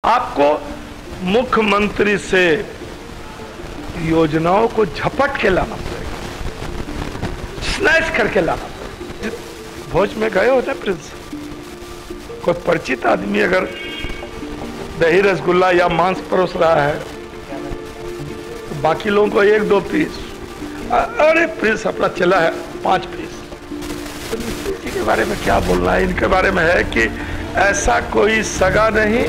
आपको मुख्यमंत्री से योजनाओं को झपट के लाना पड़ेगा, स्नैच करके लाना पड़ेगा। भोज में गए होते प्रिंस, कोई परिचित आदमी अगर दही रसगुल्ला या मांस परोस रहा है तो बाकी लोगों को 1-2 पीस, अरे प्रिंस अपना चला है 5 पीस। तो नीतीश के बारे में क्या बोलना है? इनके बारे में है कि ऐसा कोई सगा नहीं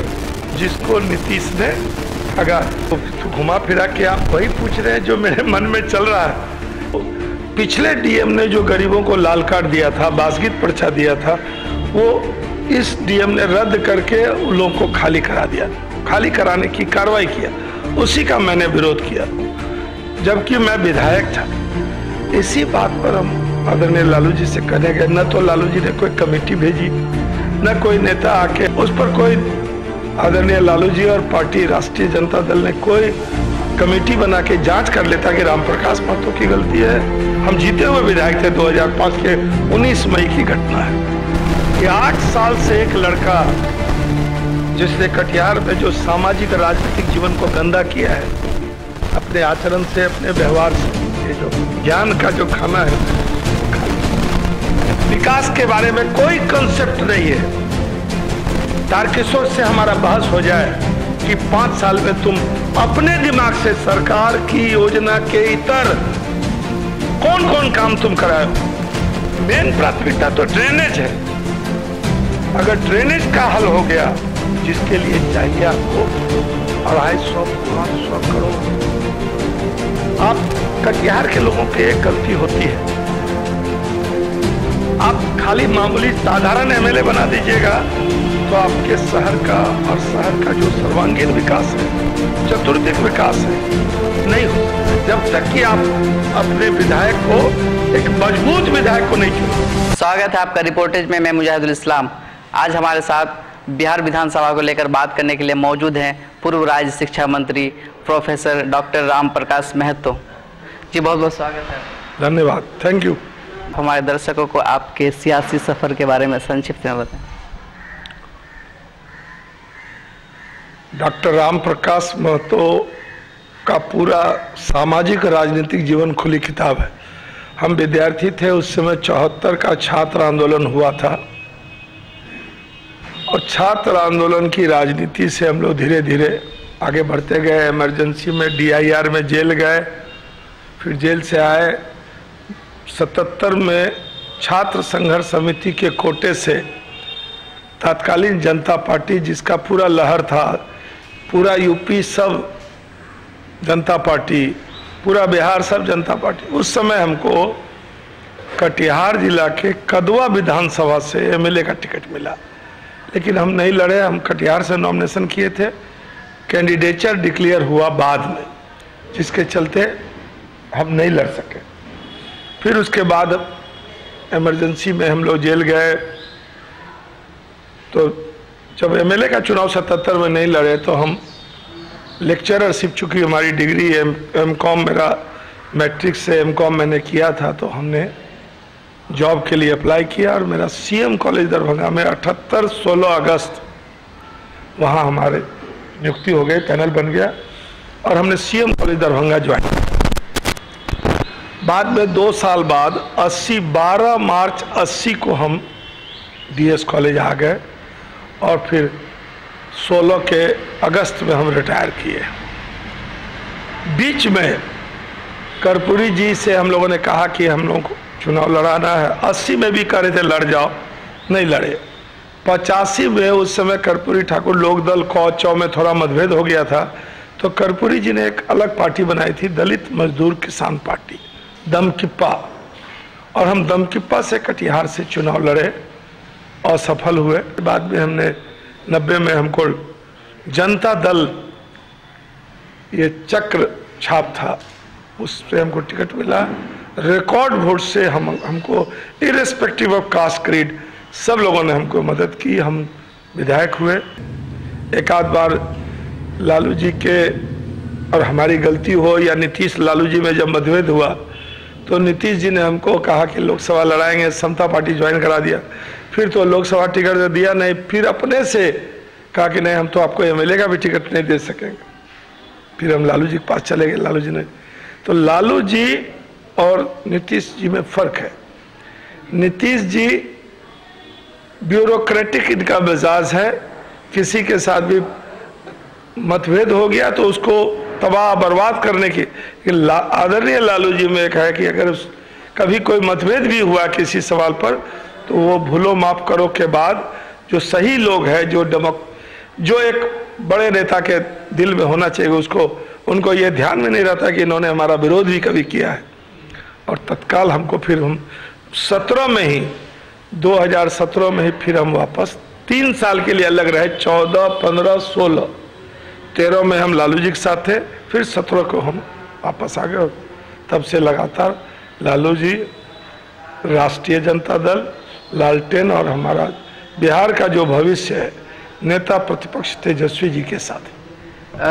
जिसको नीतीश ने ठगा। तो घुमा फिरा के आप वही पूछ रहे हैं जो मेरे मन में चल रहा है। पिछले डीएम ने जो गरीबों को लाल कार्ड दिया था, बासगीत पर्चा दिया था, वो इस डीएम ने रद्द करके उन लोगों को खाली करा दिया, खाली कराने की कार्रवाई किया। उसी का मैंने विरोध किया, जबकि मैं विधायक था। इसी बात पर हम आदरणीय लालू जी से कहने गए, न तो लालू जी ने कोई कमेटी भेजी, न कोई नेता आके उस पर कोई, आदरणीय लालू जी और पार्टी राष्ट्रीय जनता दल ने कोई कमेटी बना के जांच कर लेता कि राम प्रकाश महतो की गलती है। हम जीते हुए विधायक थे। 2005 के 19 मई की घटना है कि 8 साल से एक लड़का जिसने कटिहार में जो सामाजिक राजनीतिक जीवन को गंदा किया है अपने आचरण से, अपने व्यवहार से, ये जो ज्ञान का जो खाना है, विकास के बारे में कोई कंसेप्ट नहीं है। तारकिशोर से हमारा बहस हो जाए कि 5 साल में तुम अपने दिमाग से सरकार की योजना के इतर कौन कौन काम तुम कराए हो। मेन प्राथमिकता तो ड्रेनेज है। अगर ड्रेनेज का हल हो गया, जिसके लिए चाहिए आपको 250-500 करोड़, आप कटिहार के लोगों की एक गलती होती है, आप खाली मामूली साधारण एमएलए बना दीजिएगा तो आपके शहर का और शहर का जो सर्वांगीण विकास है, चतुर्दिक विकास है, नहीं हो जब तक कि आप अपने विधायक को, एक मजबूत विधायक को नहीं चुने। स्वागत है आपका रिपोर्टेज में। मैं मुजाहिदुल इस्लाम। आज हमारे साथ बिहार विधानसभा को लेकर बात करने के लिए मौजूद हैं पूर्व राज्य शिक्षा मंत्री प्रोफेसर डॉक्टर राम प्रकाश महतो जी। बहुत बहुत स्वागत है। धन्यवाद, थैंक यू। हमारे दर्शकों को आपके सियासी सफर के बारे में संक्षिप्त में बताएं। डॉक्टर राम प्रकाश महतो का पूरा सामाजिक राजनीतिक जीवन खुली किताब है। हम विद्यार्थी थे, उस समय 74 का छात्र आंदोलन हुआ था और छात्र आंदोलन की राजनीति से हम लोग धीरे धीरे आगे बढ़ते गए। इमरजेंसी में DIR में जेल गए, फिर जेल से आए। 77 में छात्र संघर्ष समिति के कोटे से तत्कालीन जनता पार्टी, जिसका पूरा लहर था, पूरा यूपी सब जनता पार्टी, पूरा बिहार सब जनता पार्टी, उस समय हमको कटिहार जिला के कदवा विधानसभा से एमएलए का टिकट मिला। लेकिन हम नहीं लड़े, हम कटिहार से नॉमिनेशन किए थे। कैंडिडेचर डिक्लेयर हुआ बाद में, जिसके चलते हम नहीं लड़ सके। फिर उसके बाद इमरजेंसी में हम लोग जेल गए। तो जब एमएलए का चुनाव 77 में नहीं लड़े तो हम लेक्चररशिप, चूँकि हमारी डिग्री एमकॉम, मेरा मैट्रिक से एमकॉम मैंने किया था, तो हमने जॉब के लिए अप्लाई किया और मेरा सीएम कॉलेज दरभंगा में 78-16 अगस्त वहाँ हमारे नियुक्ति हो गई, पैनल बन गया और हमने सीएम कॉलेज दरभंगा ज्वाइन किया। बाद में 2 साल बाद 12 मार्च 80 को हम डीएस कॉलेज आ गए और फिर 16 के अगस्त में हम रिटायर किए। बीच में कर्पूरी जी से हम लोगों ने कहा कि हम लोगों को चुनाव लड़ाना है। 80 में भी कह रहे थे लड़ जाओ, नहीं लड़े। 85 में उस समय कर्पूरी ठाकुर लोकदल कौ में थोड़ा मतभेद हो गया था, तो कर्पूरी जी ने एक अलग पार्टी बनाई थी, दलित मजदूर किसान पार्टी, दमकिप्पा, और हम दमकिप्पा से कटिहार से चुनाव लड़े और सफल हुए। बाद में हमने 90 में हमको जनता दल, ये चक्र छाप था, उससे हमको टिकट मिला। रिकॉर्ड वोट से हमको इरेस्पेक्टिव ऑफ कास्ट क्रीड सब लोगों ने हमको मदद की, हम विधायक हुए। एक आध बार लालू जी के और हमारी गलती हो या नीतीश लालू जी में जब मतभेद हुआ तो नीतीश जी ने हमको कहा कि लोकसभा लड़ाएंगे, समता पार्टी ज्वाइन करा दिया। फिर तो लोकसभा टिकट दिया नहीं, फिर अपने से कहा कि नहीं, हम तो आपको एमएलए का भी टिकट नहीं दे सकेंगे। फिर हम लालू जी के पास चले गए, लालू जी ने, तो लालू जी और नीतीश जी में फर्क है। नीतीश जी ब्यूरोक्रेटिक इनका मिजाज है, किसी के साथ भी मतभेद हो गया तो उसको तबाह बर्बाद करने की। आदरणीय लालू जी में एक है कि अगर कभी कोई मतभेद भी हुआ किसी सवाल पर तो वो भूलो माफ करो के बाद जो सही लोग हैं, जो एक बड़े नेता के दिल में होना चाहिए, उनको ये ध्यान में नहीं रहता कि इन्होंने हमारा विरोध भी कभी किया है। और तत्काल हमको फिर हम 17 में ही 2017 में ही फिर हम वापस 3 साल के लिए अलग रहे। 14, 15, 16, 13 में हम लालू जी के साथ थे, फिर 17 को हम वापस आ गए। तब से लगातार लालू जी, राष्ट्रीय जनता दल, लालटेन और हमारा बिहार का जो भविष्य है नेता प्रतिपक्ष तेजस्वी जी के साथ।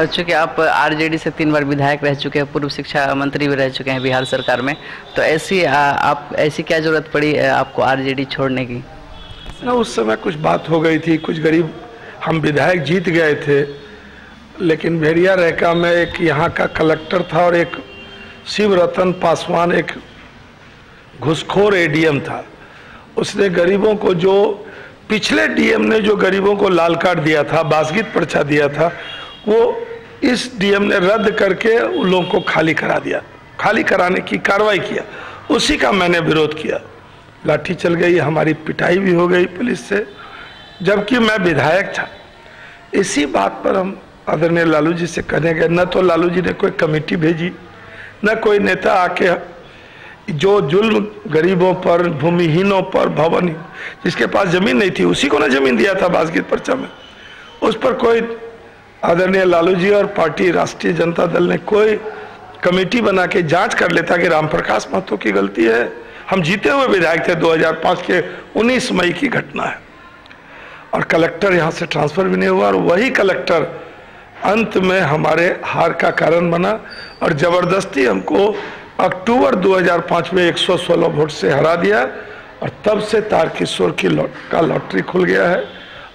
चूँकि आप आरजेडी से 3 बार विधायक रह चुके हैं, पूर्व शिक्षा मंत्री भी रह चुके हैं बिहार सरकार में, तो ऐसी क्या जरूरत पड़ी आपको आरजेडी छोड़ने की? ना, उस समय कुछ बात हो गई थी, कुछ गरीब, हम विधायक जीत गए थे, लेकिन भेड़िया रेखा में एक यहाँ का कलेक्टर था और एक शिव रतन पासवान एक घुसखोर एडीएम था। उसने गरीबों को, जो पिछले डीएम ने जो गरीबों को लाल कार्ड दिया था, बासगीत पर्चा दिया था, वो इस डीएम ने रद्द करके उन लोगों को खाली करा दिया, खाली कराने की कार्रवाई किया। उसी का मैंने विरोध किया, लाठी चल गई, हमारी पिटाई भी हो गई पुलिस से, जबकि मैं विधायक था। इसी बात पर हम आदरणीय लालू जी से कहने गए, न तो लालू जी ने कोई कमेटी भेजी, न कोई नेता आके जो जुल्म गरीबों पर, भूमिहीनों पर, भवन, जिसके पास जमीन नहीं थी उसी को ना जमीन दिया था बासगीत पर्चा में, उस पर कोई आदरणीय लालू जी और पार्टी राष्ट्रीय जनता दल ने कोई कमेटी बना के जांच कर लेता कि रामप्रकाश महतो की गलती है। हम जीते हुए विधायक थे, 2005 के 19 मई की घटना है, और कलेक्टर यहाँ से ट्रांसफर भी नहीं हुआ, और वही कलेक्टर अंत में हमारे हार का कारण बना और जबरदस्ती हमको अक्टूबर 2005 में 116 वोट से हरा दिया। और तब से तारकिशोर का लॉटरी खुल गया है,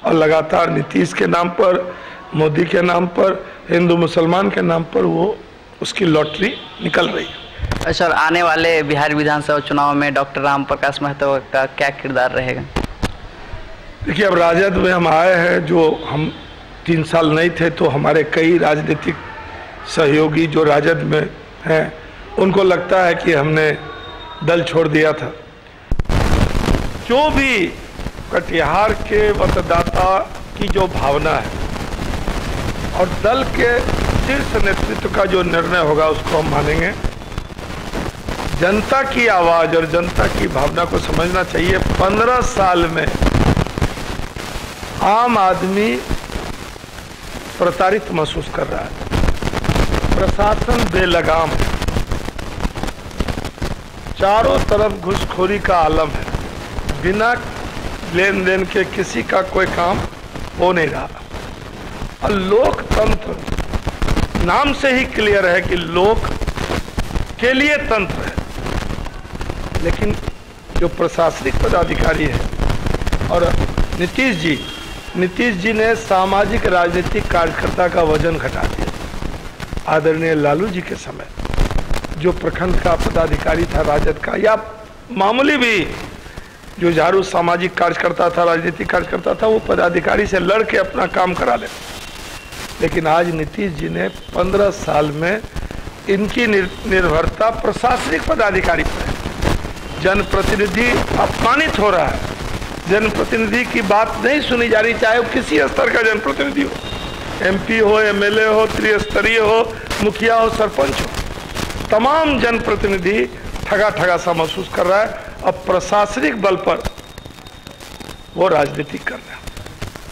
और लगातार नीतीश के नाम पर, मोदी के नाम पर, हिंदू मुसलमान के नाम पर वो उसकी लॉटरी निकल रही है। अच्छा, और आने वाले बिहार विधानसभा चुनाव में डॉक्टर राम प्रकाश महतो का क्या किरदार रहेगा? देखिए, अब राजद में हम आए हैं, जो हम 3 साल नहीं थे, तो हमारे कई राजनीतिक सहयोगी जो राजद में हैं उनको लगता है कि हमने दल छोड़ दिया था। जो भी कटिहार के मतदाता की जो भावना है और दल के शीर्ष नेतृत्व का जो निर्णय होगा उसको हम मानेंगे। जनता की आवाज और जनता की भावना को समझना चाहिए। 15 साल में आम आदमी प्रताड़ित महसूस कर रहा है, प्रशासन बेलगाम, चारों तरफ घुसखोरी का आलम है, बिना लेन देन के किसी का कोई काम हो नहीं रहा। और लोकतंत्र नाम से ही क्लियर है कि लोक के लिए तंत्र है, लेकिन जो प्रशासनिक पदाधिकारी है, और नीतीश जी ने सामाजिक राजनीतिक कार्यकर्ता का वजन घटा दिया। आदरणीय लालू जी के समय जो प्रखंड का पदाधिकारी था राजद का, या मामूली भी जो झाड़ू सामाजिक कार्यकर्ता था, राजनीतिक कार्यकर्ता था, वो पदाधिकारी से लड़ के अपना काम करा ले। लेकिन आज नीतीश जी ने 15 साल में इनकी निर्भरता प्रशासनिक पदाधिकारी पर है। जनप्रतिनिधि अपमानित हो रहा है, जनप्रतिनिधि की बात नहीं सुनी जा रही, चाहे वो किसी स्तर का जनप्रतिनिधि हो, एमपी हो, एमएलए हो, त्रिस्तरीय हो, मुखिया हो, सरपंच हो, तमाम जनप्रतिनिधि ठगा सा महसूस कर रहा है। अब प्रशासनिक बल पर वो राजनीति कर रहे हैं।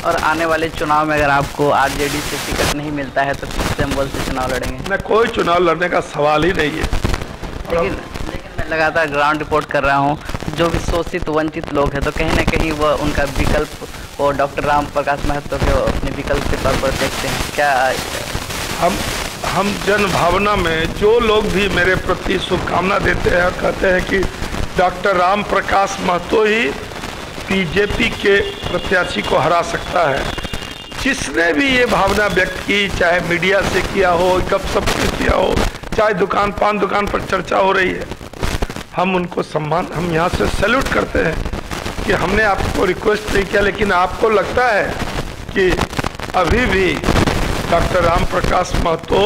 और आने वाले चुनाव में अगर आपको आरजेडी से टिकट नहीं मिलता है तो किस सिंबल से चुनाव लड़ेंगे? मैं कोई चुनाव लड़ने का सवाल ही नहीं है। लेकिन मैं लगातार ग्राउंड रिपोर्ट कर रहा हूँ, जो भी शोषित वंचित लोग हैं तो कहीं ना कहीं वह उनका विकल्प वो डॉक्टर राम प्रकाश महतो के अपने विकल्प के तौर पर देखते हैं। क्या हम जन भावना में जो लोग भी मेरे प्रति शुभकामना देते हैं और कहते हैं कि डॉक्टर राम प्रकाश महतो ही बीजेपी के प्रत्याशी को हरा सकता है, जिसने भी ये भावना व्यक्त की, चाहे मीडिया से किया हो, गपशप से किया हो, चाहे पान दुकान पर चर्चा हो रही है, हम उनको हम यहाँ से सैल्यूट करते हैं कि हमने आपको रिक्वेस्ट नहीं किया, लेकिन आपको लगता है कि अभी भी डॉक्टर राम प्रकाश महतो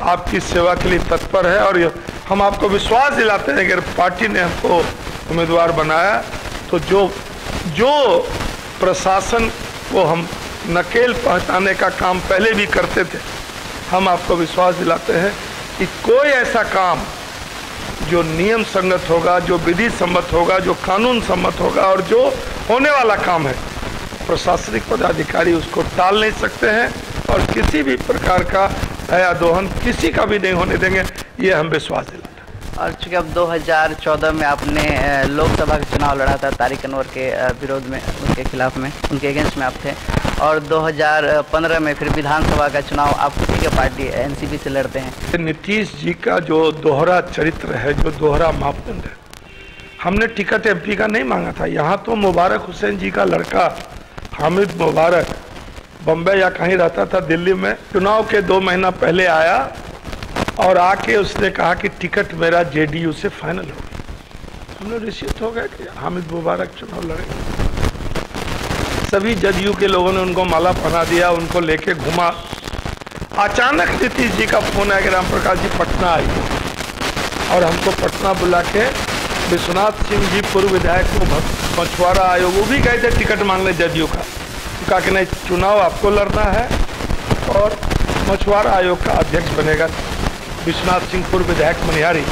आपकी सेवा के लिए तत्पर है। और हम आपको विश्वास दिलाते हैं कि अगर पार्टी ने हमको उम्मीदवार बनाया तो जो प्रशासन को हम नकेल पहचाने का काम पहले भी करते थे, हम आपको विश्वास दिलाते हैं कि कोई ऐसा काम जो नियम संगत होगा, जो विधि सम्मत होगा, जो कानून सम्मत होगा और जो होने वाला काम है, प्रशासनिक पदाधिकारी उसको टाल नहीं सकते हैं और किसी भी प्रकार का दया दोहन किसी का भी नहीं होने देंगे, ये हम विश्वास दिलाते हैं। और चूँकि अब 2014 में आपने लोकसभा का चुनाव लड़ा था तारिक अनवर के विरोध में, उनके खिलाफ में, उनके अगेंस्ट में आप थे, और 2015 में फिर विधानसभा का चुनाव आप किसी के पार्टी एनसीपी से लड़ते हैं। नीतीश जी का जो दोहरा चरित्र है, जो दोहरा मापदंड है, हमने टिकट एमपी का नहीं मांगा था। यहाँ तो मुबारक हुसैन जी का लड़का हामिद मुबारक बम्बई या कहीं रहता था, दिल्ली में चुनाव के 2 महीना पहले आया और आके उसने कहा कि टिकट मेरा जेडीयू से फाइनल हो गया। हमने निश्चित हो गए कि हामिद मुबारक चुनाव लड़ेंगे। सभी जदयू के लोगों ने उनको माला पहना दिया, उनको लेके घुमा। अचानक नीतीश जी का फोन आया कि राम प्रकाश जी पटना आइए, और हमको पटना बुला के विश्वनाथ सिंह जी पूर्व विधायक को मछुआरा आयोग, वो भी गए थे टिकट मांगने जदयू का, तो कहा कि नहीं, चुनाव आपको लड़ना है और मछुआरा आयोग का अध्यक्ष बनेगा विश्वनाथ सिंह पूर्व विधायक मनिहारी।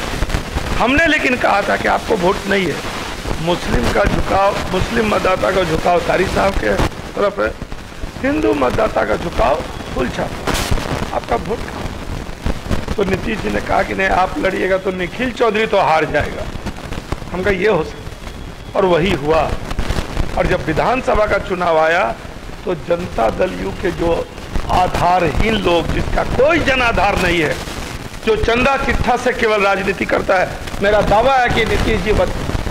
हमने लेकिन कहा था कि आपको वोट नहीं है, मुस्लिम का झुकाव, मुस्लिम मतदाता का झुकाव तारिक साहब के तरफ है, हिंदू मतदाता का झुकाव फुल छाप, आपका वोट कहाँ। तो नीतीश जी ने कहा कि नहीं, आप लड़िएगा तो निखिल चौधरी तो हार जाएगा। हम कहा ये हो सकता, और वही हुआ। और जब विधानसभा का चुनाव आया तो जनता दल यू के जो आधारहीन लोग, जिसका कोई जनाधार नहीं है, जो चंदा चिट्ठा से केवल राजनीति करता है, मेरा दावा है कि नीतीश जी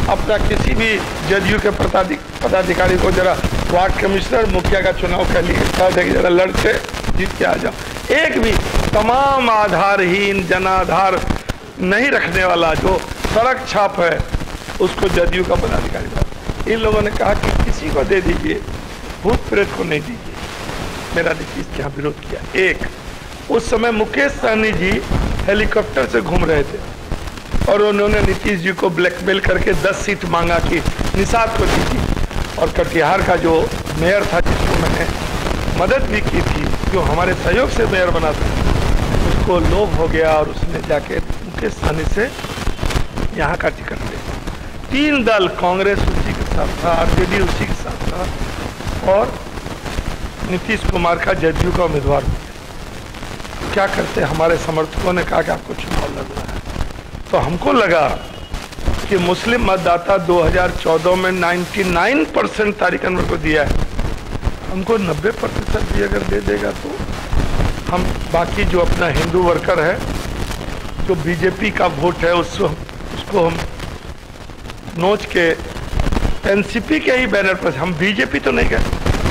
अपना किसी भी जदयू के पदाधिकारी को जरा वार्ड कमिश्नर, मुखिया का चुनाव कर लिए, जरा लड़के जीत के आ जाओ। एक भी तमाम आधारहीन, जनाधार नहीं रखने वाला जो सड़क छाप है, उसको जदयू का पदाधिकारी बना। इन लोगों ने कहा कि किसी को दे दीजिए, भूत प्रेत को नहीं दीजिए। मेरा नीतीश के यहाँ विरोध किया। एक, उस समय मुकेश सहनी जी हेलीकॉप्टर से घूम रहे थे और उन्होंने नीतीश जी को ब्लैकमेल करके 10 सीट मांगा कि निषाद को दीजिए। और कटिहार का जो मेयर था, जिसको मैंने मदद भी की थी, जो हमारे सहयोग से मेयर बना था, उसको लोभ हो गया और उसने जाके मुकेश सहनी से यहाँ का टिकट लिया। 3 दल, कांग्रेस उसी के साथ था, आरजेडी उसी के साथ था, और नीतीश कुमार का जदयू का उम्मीदवार हो गया। क्या करते, हमारे समर्थकों ने कहा कि आपको चुनाव लड़ना है। तो हमको लगा कि मुस्लिम मतदाता 2014 में 99% तारिक अनवर को दिया है, हमको 90% भी अगर दे देगा तो हम बाकी जो अपना हिंदू वर्कर है, जो बीजेपी का वोट है, उसको हम नोच के एनसीपी के ही बैनर पर, हम बीजेपी तो नहीं गए,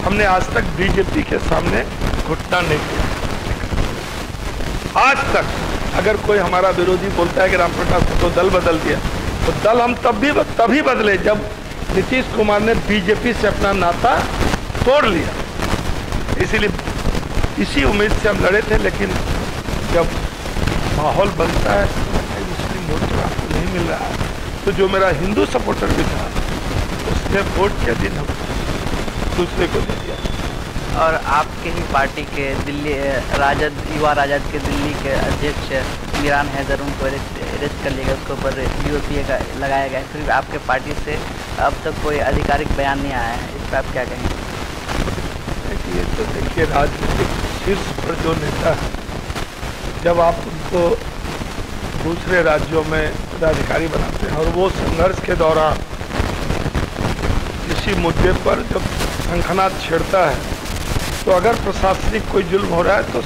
हमने आज तक बीजेपी के सामने घुटना नहीं किया। आज तक अगर कोई हमारा विरोधी बोलता है कि राम प्रकाश को तो दल बदल दिया, तो दल हम तभी बदले जब नीतीश कुमार ने बीजेपी से अपना नाता तोड़ लिया। इसीलिए इसी उम्मीद से हम लड़े थे, लेकिन जब माहौल बनता है, मुस्लिम वोट तो आपको नहीं मिल रहा है, तो जो मेरा हिंदू सपोर्टर भी था, उसने वोट के दिन हम दूसरे को दे दिया। और आपके ही पार्टी के दिल्ली राजद, युवा राजद के दिल्ली के अध्यक्ष मीरान हैदर, उनको अरेस्ट कर लिया गया, उसके ऊपर यूएपीए का लगाया गया, फिर आपके पार्टी से अब तक कोई आधिकारिक बयान नहीं आया है, इस पर आप क्या कहेंगे? ये तो देखिए, राजनीतिक शीर्ष पर जो नेता है, जब आप उनको दूसरे राज्यों में पदाधिकारी बनाते हैं और वो संघर्ष के दौरान किसी मुद्दे पर जब शंखनाद छेड़ता है, तो अगर प्रशासनिक कोई जुल्म हो रहा है तो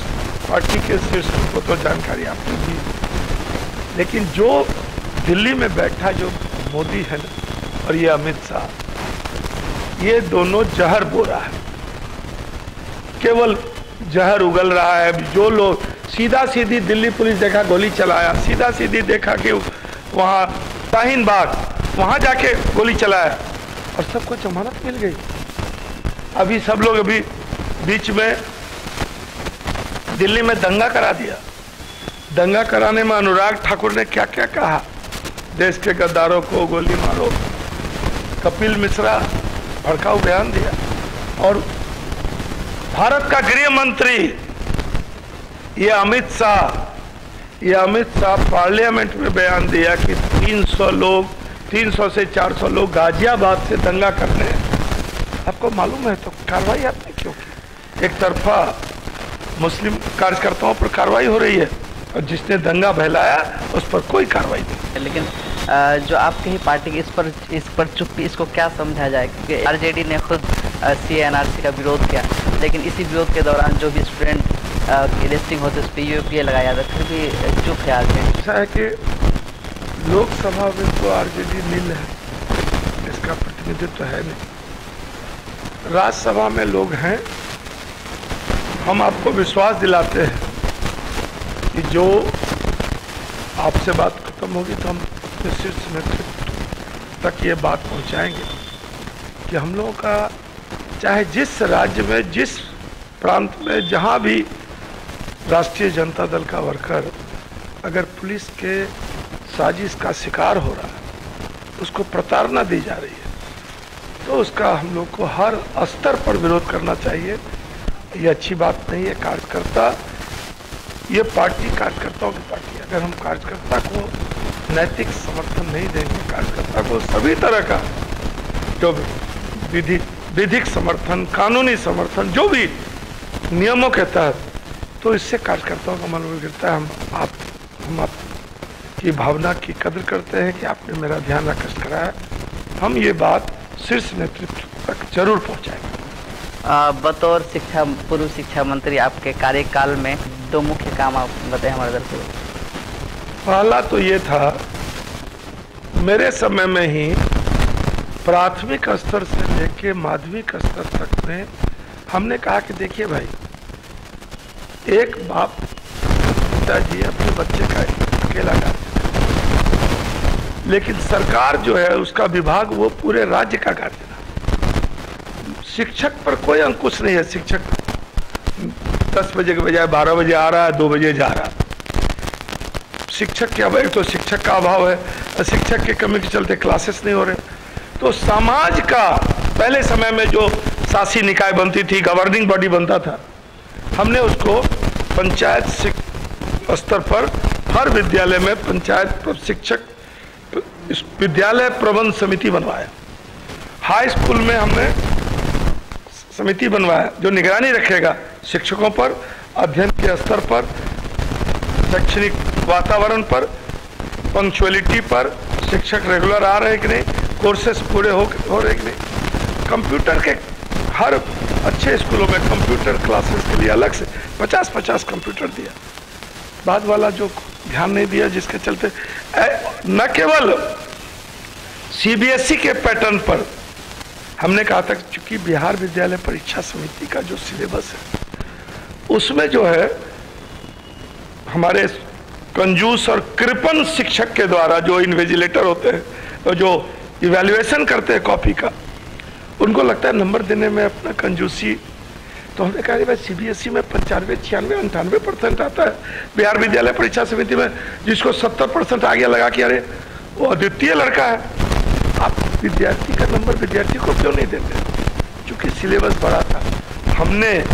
पार्टी के शीर्ष को तो जानकारी आपने दी, लेकिन जो दिल्ली में बैठा जो मोदी है ना, और ये अमित शाह, ये दोनों जहर बो रहा है केवल जहर उगल रहा है। जो लोग सीधा सीधी दिल्ली पुलिस देखा गोली चलाया, सीधा सीधी देखा कि वहाँ शाहीन बाग वहाँ जाके गोली चलाया और सबको जमानत मिल गई। अभी सब लोग अभी बीच में दिल्ली में दंगा करा दिया। दंगा कराने में अनुराग ठाकुर ने क्या क्या कहा, देश के गद्दारों को गोली मारो। कपिल मिश्रा भड़काऊ बयान दिया। और भारत का गृह मंत्री ये अमित शाह पार्लियामेंट में बयान दिया कि 300 से 400 लोग गाजियाबाद से दंगा करने हैं। आपको मालूम है तो कार्रवाई आपने क्यों की? एक तरफा मुस्लिम कार्यकर्ताओं पर कार्रवाई हो रही है और जिसने दंगा बहलाया उस पर कोई कार्रवाई नहीं। लेकिन जो आपकी ही पार्टी की इस पर चुप्पी, इसको क्या समझा जाए? क्योंकि आरजेडी ने खुद CA/NRC का विरोध किया, लेकिन इसी विरोध के दौरान जो भी स्टूडेंट की लिस्टिंग होती है उस पर UAPA लगाया जाता है, फिर भी चुप है आरजेडी। ऐसा है कि लोकसभा में तो आरजेडी नील है, इसका प्रतिनिधित्व है नहीं। राज्यसभा में लोग हैं। हम आपको विश्वास दिलाते हैं कि जो आपसे बात खत्म होगी तो हम शीर्ष नेतृत्व तक ये बात पहुंचाएंगे कि हम लोगों का चाहे जिस राज्य में, जिस प्रांत में, जहां भी राष्ट्रीय जनता दल का वर्कर अगर पुलिस के साजिश का शिकार हो रहा है, उसको प्रताड़ना दी जा रही है, तो उसका हम लोग को हर स्तर पर विरोध करना चाहिए। ये अच्छी बात नहीं है। कार्यकर्ता, ये पार्टी कार्यकर्ताओं की पार्टी है। अगर हम कार्यकर्ता को नैतिक समर्थन नहीं देंगे, कार्यकर्ता को सभी तरह का जो विधिक समर्थन, कानूनी समर्थन, जो भी नियमों के तहत, तो इससे कार्यकर्ताओं का मनोबल गिरता है। हम आपकी भावना की कदर करते हैं कि आपने मेरा ध्यान आकर्षित कराया। हम ये बात शीर्ष नेतृत्व तक जरूर पहुंचाएंगे। बतौर पूर्व शिक्षा मंत्री आपके कार्यकाल में 2 मुख्य काम आप बताएं हमारे दर्शकों। पहला तो ये था, मेरे समय में ही प्राथमिक स्तर से लेके माध्यमिक स्तर तक में हमने कहा कि देखिए भाई, एक बाप पिताजी अपने बच्चे का अकेला गार्जियन है, लेकिन सरकार जो है उसका विभाग वो पूरे राज्य का गार्जियन है। शिक्षक पर कोई अंकुश नहीं है। शिक्षक 10 बजे के बजाय 12 बजे आ रहा है, 2 बजे जा रहा है। शिक्षक के अभाव, तो शिक्षक का अभाव है, शिक्षक की कमी के चलते क्लासेस नहीं हो रहे। तो समाज का पहले समय में जो शासी निकाय बनती थी, गवर्निंग बॉडी बनता था, हमने उसको पंचायत स्तर पर हर विद्यालय में पंचायत शिक्षक विद्यालय प्रबंध समिति बनवाया। हाई स्कूल में हमने समिति बनवाया जो निगरानी रखेगा शिक्षकों पर, अध्ययन के स्तर पर, शैक्षणिक वातावरण पर, पंक्चुअलिटी पर, शिक्षक रेगुलर आ रहे कि नहीं, कोर्सेस पूरे हो रहे कि नहीं। कंप्यूटर के हर अच्छे स्कूलों में कंप्यूटर क्लासेस के लिए अलग से 50-50 कंप्यूटर दिया। बाद वाला जो ध्यान नहीं दिया, जिसके चलते न केवल CBSE के पैटर्न पर हमने कहा था, चूंकि बिहार विद्यालय परीक्षा समिति का जो सिलेबस है उसमें जो है हमारे कंजूस और कृपण शिक्षक के द्वारा जो इन्विजिलेटर होते हैं तो जो इवैल्यूएशन करते हैं कॉपी का, उनको लगता है नंबर देने में अपना कंजूसी। तो हमने कहा भाई CBSE में 95, 96, 98% आता है, बिहार विद्यालय परीक्षा समिति में जिसको 70% आगे लगा कि अरे वो अद्वितीय लड़का है, आप विद्यार्थी का नंबर विद्यार्थी को क्यों नहीं देते? चूंकि सिलेबस बड़ा था, हमने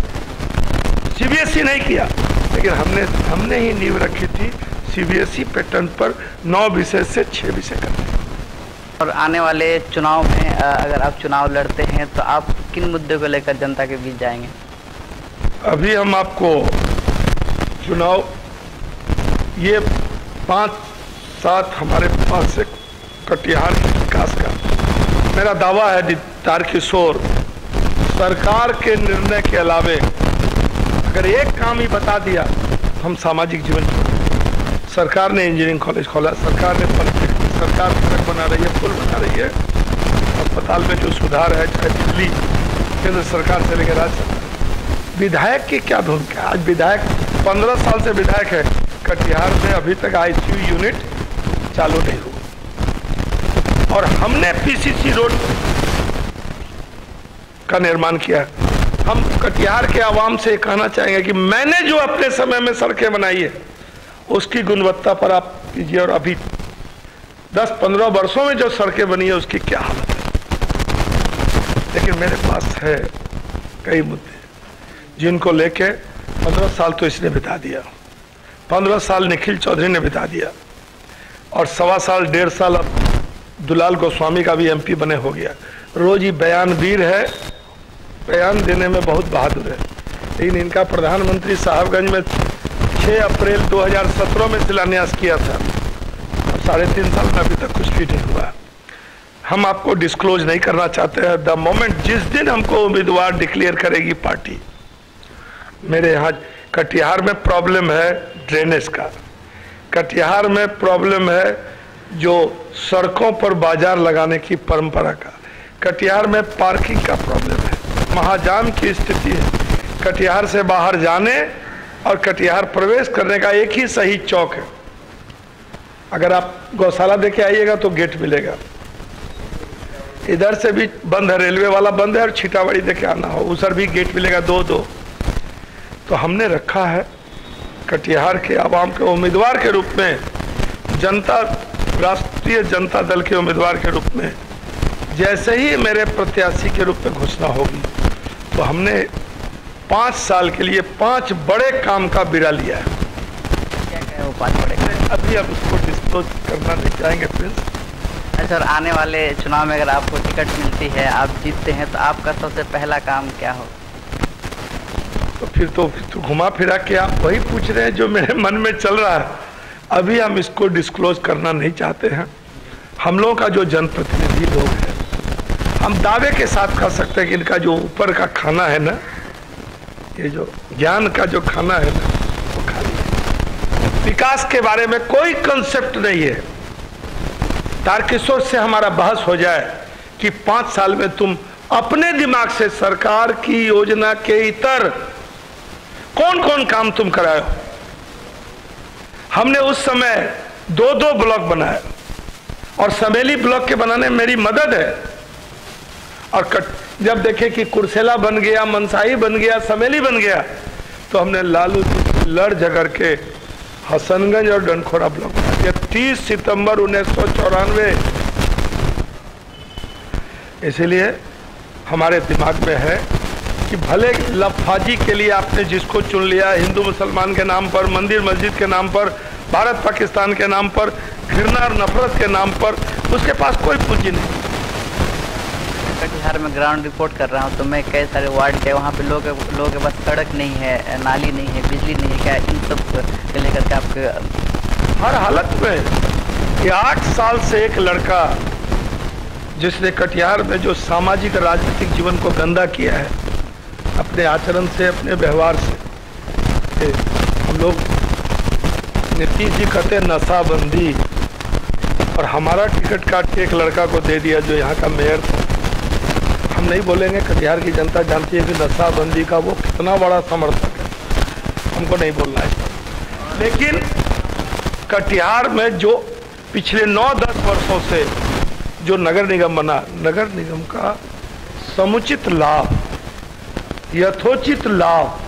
CBSE नहीं किया, लेकिन हमने ही नींव रखी थी CBSE पैटर्न पर 9 विषय से 6 विषय करने। और आने वाले चुनाव में अगर आप चुनाव लड़ते हैं तो आप किन मुद्दों को लेकर जनता के बीच जाएंगे? अभी हम आपको चुनाव, ये 5-7 हमारे पास एक कटिहार के विकास का मेरा दावा है तारकिशोर, सरकार के निर्णय के अलावे अगर एक काम ही बता दिया हम सामाजिक जीवन छोड़। सरकार ने इंजीनियरिंग कॉलेज खोला, सरकार ने पॉलिटेक्निक, सरकार सड़क बना रही है, पुल बना रही है, अस्पताल में जो सुधार है, चाहे दिल्ली केंद्र सरकार से लेकर राज्य सरकार, विधायक की क्या भूमिका? आज विधायक 15 साल से विधायक है, कटिहार में अभी तक आईसीयू यूनिट चालू नहीं हुआ। और हमने पीसीसी रोड का निर्माण किया। हम कटिहार के आवाम से कहना चाहेंगे कि मैंने जो अपने समय में सड़कें बनाई है उसकी गुणवत्ता पर आप कीजिए, और अभी 10-15 वर्षों में जो सड़कें बनी है उसकी क्या हालत है। लेकिन मेरे पास है कई मुद्दे जिनको लेके 15 साल तो इसने बिता दिया, 15 साल निखिल चौधरी ने बिता दिया, और 1.25 साल 1.5 साल अब दुलाल गोस्वामी का भी एमपी बने हो गया। रोज ही बयानवीर है, बयान देने में बहुत बहादुर है। लेकिन इनका प्रधानमंत्री साहबगंज में 6 अप्रैल 2017 में शिलान्यास किया था, अब 3.5 साल में अभी तक कुछ भी नहीं हुआ। हम आपको डिस्क्लोज नहीं करना चाहते हैं। द मोमेंट जिस दिन हमको उम्मीदवार डिक्लेयर करेगी पार्टी, मेरे यहाँ कटिहार में प्रॉब्लम है ड्रेनेज का, कटिहार में प्रॉब्लम है जो सड़कों पर बाजार लगाने की परंपरा का, कटिहार में पार्किंग का प्रॉब्लम है, महाजाम की स्थिति है। कटिहार से बाहर जाने और कटिहार प्रवेश करने का एक ही सही चौक है। अगर आप गौशाला देके आइएगा तो गेट मिलेगा, इधर से भी बंद है, रेलवे वाला बंद है, और छिटावाड़ी देके आना हो उधर भी गेट मिलेगा, 2-2। तो हमने रखा है कटिहार के आवाम के उम्मीदवार के रूप में, जनता राष्ट्रीय जनता दल के उम्मीदवार के रूप में, जैसे ही मेरे प्रत्याशी के रूप में घोषणा होगी तो हमने 5 साल के लिए 5 बड़े काम का बीड़ा लिया है। क्या है वो 5 बड़े काम? अभी अब उसको डिस्क्लोज करना नहीं चाहेंगे प्रिंस। अच्छा, और आने वाले चुनाव में अगर आपको टिकट मिलती है, आप जीतते हैं, तो आपका सबसे पहला काम क्या हो? तो फिर तो घुमा फिरा के आप वही पूछ रहे हैं जो मेरे मन में चल रहा है। अभी हम इसको डिस्क्लोज करना नहीं चाहते हैं। हम लोगों का जो जनप्रतिनिधि लोग हैं, हम दावे के साथ कह सकते हैं कि इनका जो ऊपर का खाना है ना, ये जो ज्ञान का जो खाना है ना, वो खाली है। विकास के बारे में कोई कंसेप्ट नहीं है। तारकिशोर से हमारा बहस हो जाए कि 5 साल में तुम अपने दिमाग से सरकार की योजना के इतर कौन कौन काम तुम कराए हो। हमने उस समय 2-2 ब्लॉक बनाए, और समेली ब्लॉक के बनाने में मेरी मदद है। और जब देखे कि कुर्सेला बन गया, मनसाही बन गया, समेली बन गया, तो हमने लालू जी से लड़ झगड़ के हसनगंज और डनखोरा ब्लॉक बना दिया 30 सितंबर 1994। इसलिए हमारे दिमाग में है कि भले लफाजी के लिए आपने जिसको चुन लिया, हिंदू मुसलमान के नाम पर, मंदिर मस्जिद के नाम पर, भारत पाकिस्तान के नाम पर, घृणा और नफरत के नाम पर, उसके पास कोई पूंजी नहीं। कटिहार में ग्राउंड रिपोर्ट कर रहा हूँ, तो मैं कई सारे वार्ड के वहाँ पे लोग के पास सड़क नहीं है, नाली नहीं है, बिजली नहीं है। क्या इन सब को लेकर के आपके हर हालत में? 8 साल से एक लड़का जिसने कटिहार में जो सामाजिक राजनीतिक जीवन को गंदा किया है अपने आचरण से, अपने व्यवहार से, हम लोग नीतीश जी कहते नशाबंदी, और हमारा टिकट काट के एक लड़का को दे दिया जो यहाँ का मेयर था। हम नहीं बोलेंगे, कटिहार की जनता जानती है कि नशाबंदी का वो कितना बड़ा समर्थक है, हमको नहीं बोलना है। लेकिन कटिहार में जो पिछले 9-10 वर्षों से जो नगर निगम बना, नगर निगम का समुचित लाभ, यथोचित लाभ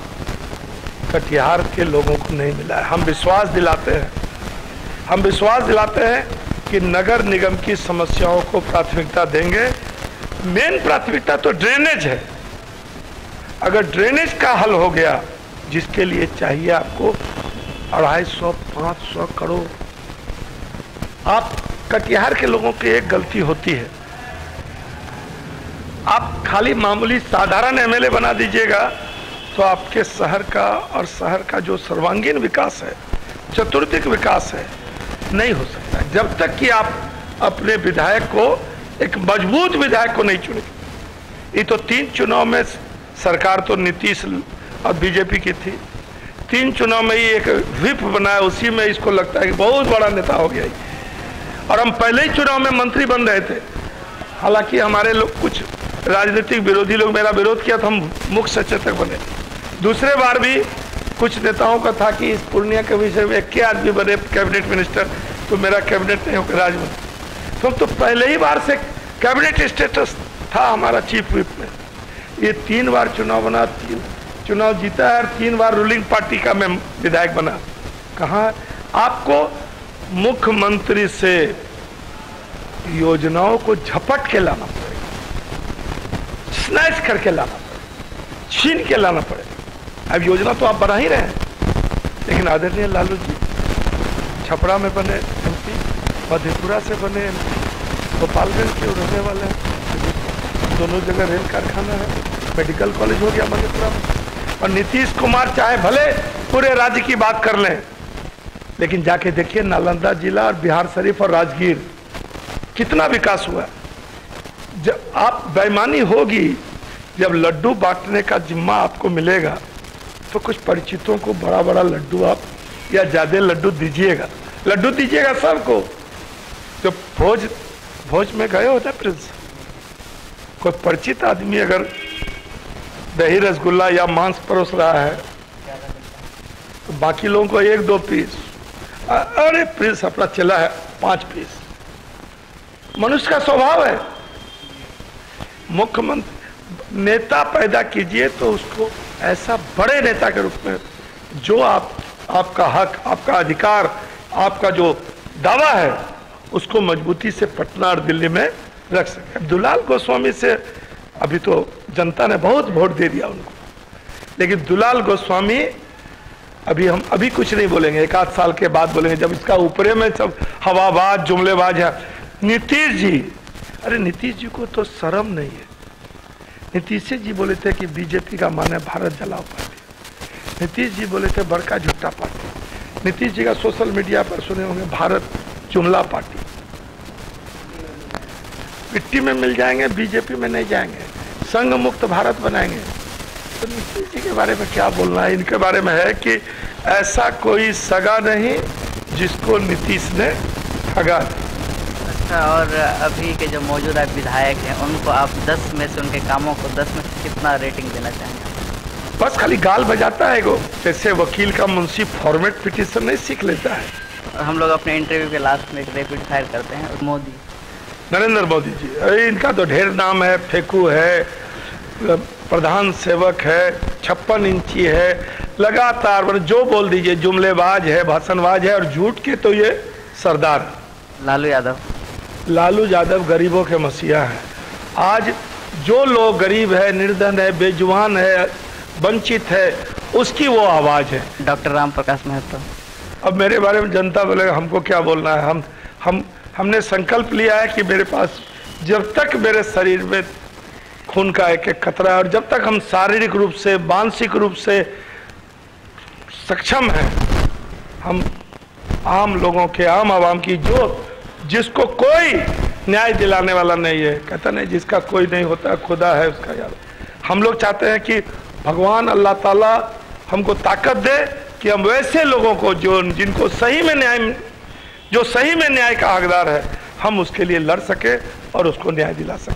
कटिहार के लोगों को नहीं मिला है। हम विश्वास दिलाते हैं कि नगर निगम की समस्याओं को प्राथमिकता देंगे। मेन प्राथमिकता तो ड्रेनेज है। अगर ड्रेनेज का हल हो गया, जिसके लिए चाहिए आपको 250-500 करोड़, आप कटिहार के लोगों की एक गलती होती है, आप खाली मामूली साधारण एमएलए बना दीजिएगा तो आपके शहर का और शहर का जो सर्वांगीण विकास है, चतुर्दिक विकास है, नहीं हो सकता जब तक कि आप अपने विधायक को, एक मजबूत विधायक को नहीं चुनेंगे। ये तो 3 चुनाव में सरकार तो नीतीश और बीजेपी की थी, 3 चुनाव में ही एक व्हिप बनाया, उसी में इसको लगता है कि बहुत बड़ा नेता हो गया। और हम पहले ही चुनाव में मंत्री बन रहे थे। हालांकि हमारे लोग, कुछ राजनीतिक विरोधी लोग मेरा विरोध किया तो हम मुख्य सचेतक बने, दूसरे बार भी कुछ नेताओं का था कि इस पूर्णिया के विषय में क्या आदमी बने कैबिनेट मिनिस्टर, तो मेरा कैबिनेट नहीं होकर राजमंत्री। तो पहले ही बार से कैबिनेट स्टेटस था हमारा चीफ व्हिप में। ये 3 बार चुनाव बना, 3 चुनाव जीता है और 3 बार रूलिंग पार्टी का मैं विधायक बना। कहाँ आपको मुख्यमंत्री से योजनाओं को झपट के लाना पड़ेगा, स्नैच करके लाना पड़ेगा, छीन के लाना पड़ेगा। अब योजना तो आप बना ही रहे हैं, लेकिन आदरणीय लालू जी छपरा में बने एमपी, मधेपुरा से बने एमपी, गोपालगंज के रहने वाले हैं, दोनों जगह रेल कारखाना है, मेडिकल कॉलेज हो गया मधेपुरा में। और नीतीश कुमार चाहे भले पूरे राज्य की बात कर लें, लेकिन जाके देखिए नालंदा जिला और बिहार शरीफ और राजगीर कितना विकास हुआ। जब आप बेईमानी होगी, जब लड्डू बांटने का जिम्मा आपको मिलेगा तो कुछ परिचितों को बड़ा बड़ा लड्डू आप या ज्यादा लड्डू दीजिएगा, लड्डू दीजिएगा सबको। जो भोज में गए होते प्रिंस, कोई परिचित आदमी अगर दही रसगुल्ला या मांस परोस रहा है तो बाकी लोगों को 1-2 पीस, अरे प्रिंस अपना चला है 5 पीस। मनुष्य का स्वभाव है। मुख्यमंत्री नेता पैदा कीजिए तो उसको ऐसा बड़े नेता के रूप में जो आपका हक, आपका अधिकार, आपका जो दावा है उसको मजबूती से पटना और दिल्ली में रख सके। दुलाल गोस्वामी से अभी तो जनता ने बहुत वोट दे दिया उनको, लेकिन दुलाल गोस्वामी हम अभी कुछ नहीं बोलेंगे, 1 आध साल के बाद बोलेंगे, जब इसका ऊपरे में सब हवाबाज जुमलेबाज है। नीतीश जी, अरे नीतीश जी को तो शर्म नहीं है। नीतीश जी बोले थे कि बीजेपी का माने भारत जलाओ पार्टी, नीतीश जी बोले थे बड़का झूठा पार्टी, नीतीश जी का सोशल मीडिया पर सुने होंगे भारत जुमला पार्टी। मिट्टी में मिल जाएंगे, बीजेपी में नहीं जाएंगे, संघ मुक्त भारत बनाएंगे। तो नीतीश जी के बारे में क्या बोलना है। इनके बारे में है कि ऐसा कोई सगा नहीं जिसको नीतीश ने ठगा। अच्छा, और अभी के जो मौजूदा विधायक हैं उनको आप 10 में से, उनके कामों को 10 में से कितना रेटिंग देना चाहेंगे? बस खाली गाल बजाता है वो, जैसे वकील का मुंशी फॉर्मेट पिटीशन नहीं सीख लेता है। और हम लोग अपने इंटरव्यू के लास्ट में एक रैपिड फायर करते हैं। मोदी, नरेंद्र मोदी जी, अरे इनका तो ढेर नाम है, फेंकू है, प्रधान सेवक है, 56 इंची है, लगातार जो बोल दीजिए, जुमलेबाज है, भाषणबाज है, और झूठ के तो ये सरदार। लालू यादव, लालू यादव गरीबों के मसीहा है। आज जो लोग गरीब है, निर्धन है, बेजुबान है, वंचित है, उसकी वो आवाज है। डॉक्टर राम प्रकाश महतो, अब मेरे बारे में जनता बोलेगा हमको क्या बोलना है। हमने संकल्प लिया है कि मेरे पास जब तक मेरे शरीर में खून का एक कतरा है और जब तक हम शारीरिक रूप से, मानसिक रूप से सक्षम हैं, हम आम लोगों के, आम आवाम की, जिसको कोई न्याय दिलाने वाला नहीं है, कहता नहीं जिसका कोई नहीं होता खुदा है उसका यार। हम लोग चाहते हैं कि भगवान अल्लाह ताला हमको ताकत दे कि हम वैसे लोगों को जिनको सही में न्याय का हकदार है, हम उसके लिए लड़ सके और उसको न्याय दिला सके।